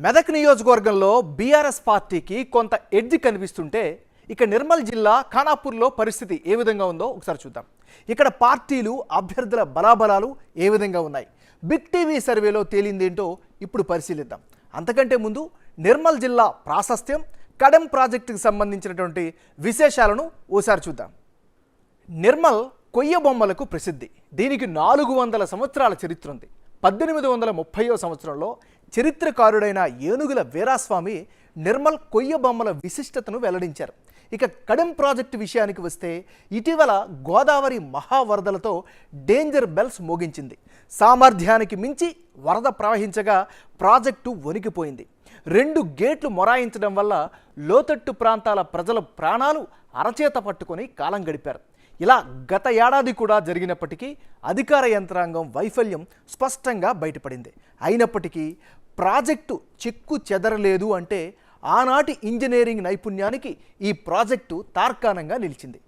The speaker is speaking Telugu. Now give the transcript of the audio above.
మెదక్ నియోజకవర్గంలో బీఆర్ఎస్ పార్టీకి కొంత ఎడ్జ్ కనిపిస్తుంటే ఇక నిర్మల్ జిల్లా ఖానాపూర్లో పరిస్థితి ఏ విధంగా ఉందో ఒకసారి చూద్దాం. ఇక్కడ పార్టీలు అభ్యర్థుల బలాబలాలు ఏ విధంగా ఉన్నాయి, బిగ్ టీవీ సర్వేలో తేలిందేంటో ఇప్పుడు పరిశీలిద్దాం. అంతకంటే ముందు నిర్మల్ జిల్లా ప్రాశస్త్యం, కడెం ప్రాజెక్టుకు సంబంధించినటువంటి విశేషాలను ఓసారి చూద్దాం. నిర్మల్ కొయ్య బొమ్మలకు ప్రసిద్ధి. దీనికి 400 సంవత్సరాల చరిత్ర ఉంది. 1830వ సంవత్సరంలో చరిత్రకారుడైన ఏనుగుల వీరాస్వామి నిర్మల్ కొయ్య బొమ్మల విశిష్టతను వెల్లడించారు. ఇక కడెం ప్రాజెక్టు విషయానికి వస్తే ఇటీవల గోదావరి మహావరదలతో డేంజర్ బెల్స్ మోగించింది. సామర్థ్యానికి మించి వరద ప్రవహించగా ప్రాజెక్టు వణికిపోయింది. 2 గేట్లు మొరాయించడం వల్ల లోతట్టు ప్రాంతాల ప్రజల ప్రాణాలు అరచేత పట్టుకొని కాలం గడిపారు. ఇలా గత ఏడాది కూడా జరిగినప్పటికీ అధికార యంత్రాంగం వైఫల్యం స్పష్టంగా బయటపడింది. అయినప్పటికీ ప్రాజెక్టు చెక్కు చెదరలేదు అంటే ఆనాటి ఇంజనీరింగ్ నైపుణ్యానికి ఈ ప్రాజెక్టు తార్కాణంగా నిలిచింది.